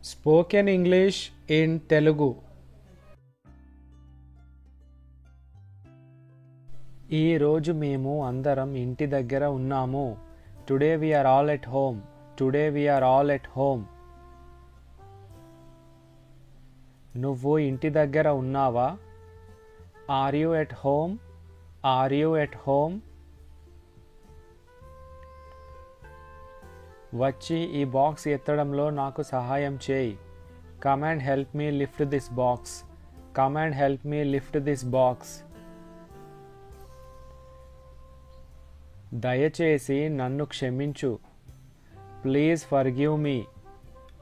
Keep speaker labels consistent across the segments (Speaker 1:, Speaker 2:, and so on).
Speaker 1: Spoken English in Telugu. ఈరోజు మేము అందరం ఇంటి దగ్గర ఉన్నాము. Today we are all at home. Today we are all at home. నువ్వు ఇంటి దగ్గర ఉన్నావా? Are you at home? Are you at home? వచ్చి ఈ బాక్స్ ఎత్తడంలో నాకు సహాయం చేయి. Come and help me lift this box. Come and help me lift this box. దయచేసి నన్ను క్షమించు. Please forgive me.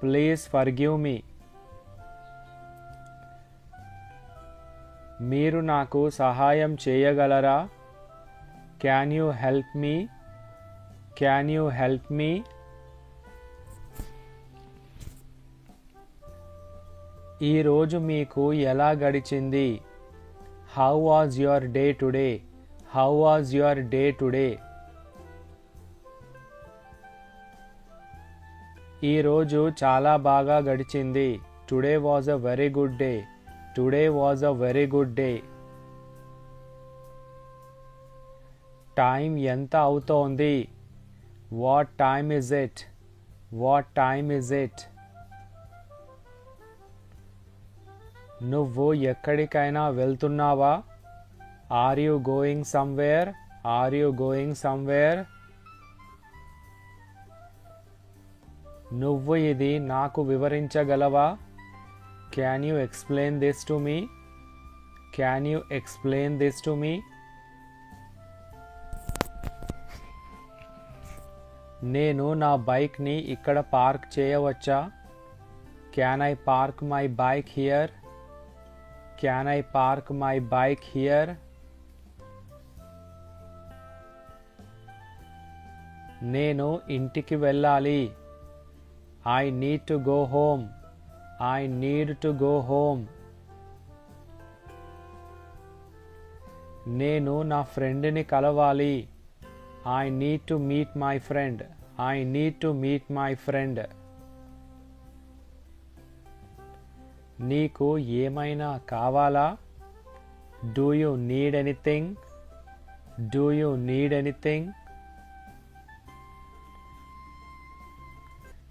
Speaker 1: Please forgive me. మీరు నాకు సహాయం చేయగలరా? Can you help me? Can you help మీ? ఈరోజు మీకు ఎలా గడిచింది? How was your day today? How was your day today? ఈరోజు చాలా బాగా గడిచింది. Today was a very good day. Today was a very good day. Time ఎంత అవుతోంది? What time is it? What time is it? నువ్వు ఎక్కడికైనా వెళ్తున్నావా? Are you going somewhere? Are you going somewhere? నువ్వు ఇది నాకు వివరించగలవా? Can you explain this to me? Can you explain this to me? నేను నా బైక్ని ఇక్కడ పార్క్ చేయవచ్చా? Can I park my bike here? Can I park my bike here? నేను ఇంటికి వెళ్ళాలి. I need to go home. I need to go home. నేను నా ఫ్రెండ్ని కలవాలి. I need to meet my friend. I need to meet my friend. నీకు ఏమైనా కావాలా? Do you need anything? Do you need anything?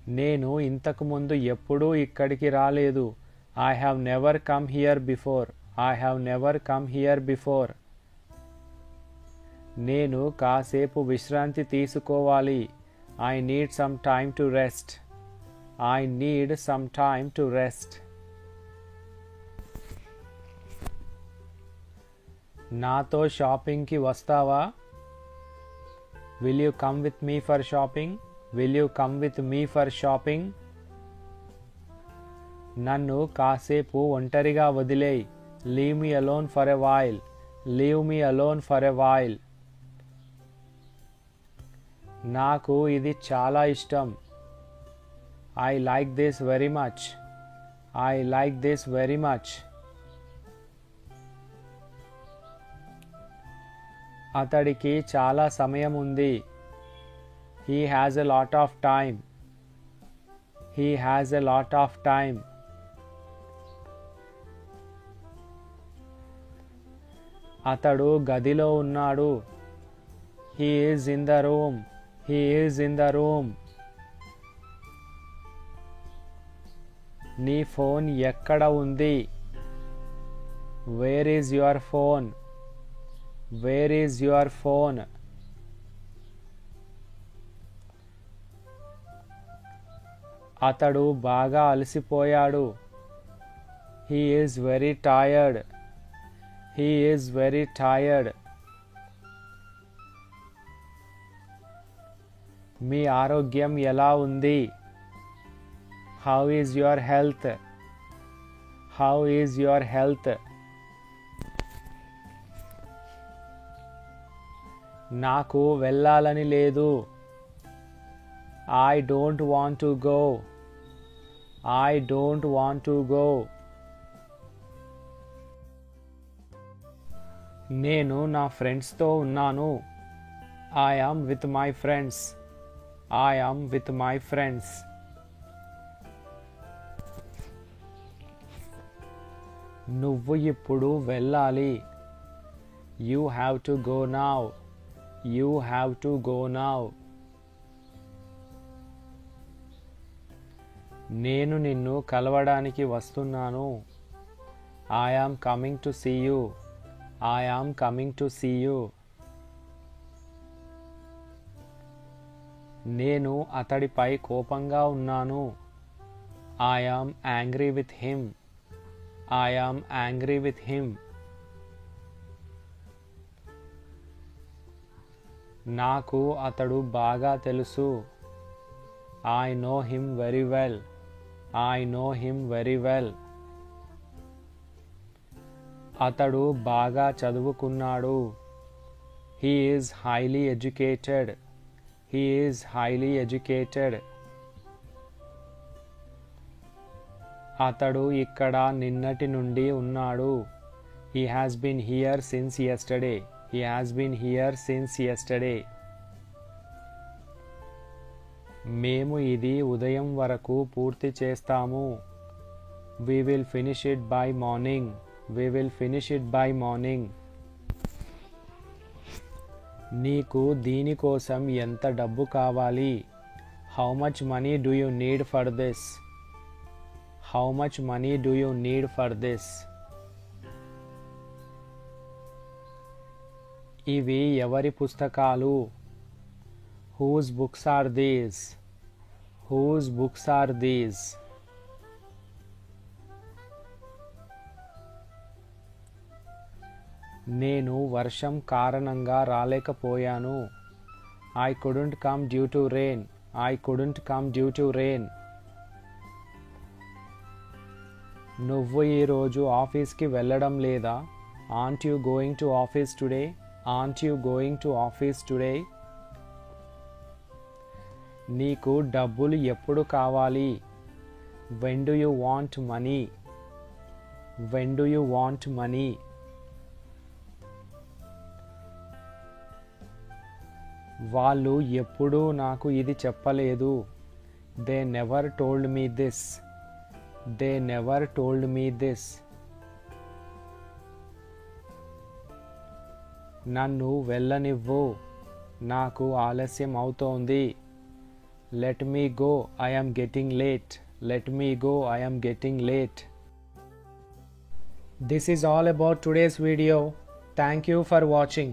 Speaker 1: నేను ఇంతకు ముందు ఎప్పుడూ ఇక్కడికి రాలేదు. I have never come here before. I have never come here before. నేను కాసేపు విశ్రాంతి తీసుకోవాలి. I need some time to rest. I need some time to rest. నాతో షాపింగ్కి వస్తావా? Will you come with me for shopping? Will you come with me for shopping? నన్ను కాసేపు ఒంటరిగా వదిలేయ్. Leave me alone for a while. Leave me alone for a while. నాకు ఇది చాలా ఇష్టం. I like this very much. I like this very much. అతడికి చాలా సమయం ఉంది. He has a lot of time. He has a lot of time. అతడు గదిలో ఉన్నాడు. He is in the room. He is in the room. నీ phone ఎక్కడ ఉంది? Where is your phone? Where is your phone? అతడు బాగా అలసిపోయాడు. He is very tired. He is very tired. మీ ఆరోగ్యం ఎలా ఉంది? How is your health? How is your health? నాకు వెళ్ళాలని లేదు. I don't want to go. I don't want to go. నేను నా ఫ్రెండ్స్తో ఉన్నాను. I am with my friends. I am with my friends. నువ్వు ఇప్పుడు వెళ్ళాలి. You have to go now. You have to go now. నేను నిన్ను కలవడానికి వస్తున్నాను. I am coming to see you. I am coming to see you. నేను అతడిపై కోపంగా ఉన్నాను. I am angry with him. I am angry with him. నాకు అతడు బాగా తెలుసు. I know him very well. I know him very well. అతడు బాగా చదువుకున్నాడు. He is highly educated. He is highly educated. అతడు ఇక్కడ నిన్నటి నుండి ఉన్నాడు. He has been here since yesterday. He has been here since yesterday. మేము ఇది ఉదయం వరకు పూర్తి చేస్తాము. We will finish it by morning. We will finish it by morning. నీకు దీనికోసం ఎంత డబ్బు కావాలి? How much money do you need for this? How much money do you need for this? ఇవి ఎవరి పుస్తకాలు? Whose books are these? Whose books are these? నేను వర్షం కారణంగా రాలేకపోయాను. I couldn't come due to rain. I couldn't come due to rain. నువ్వు ఈరోజు ఆఫీస్కి వెళ్ళడం లేదా? Aren't you going to office today? Aren't you going to office today? నీకు డబ్బులు ఎప్పుడు కావాలి? When do you want money? When do you want money? వాళ్ళు ఎప్పుడూ నాకు ఇది చెప్పలేదు. They never told me this. They never told me this. నన్ను వెళ్ళనివ్వు. నాకు ఆలస్యం అవుతోంది. Let me go. I am getting late. Let me go. I am getting late. This is all about today's video. Thank you for watching.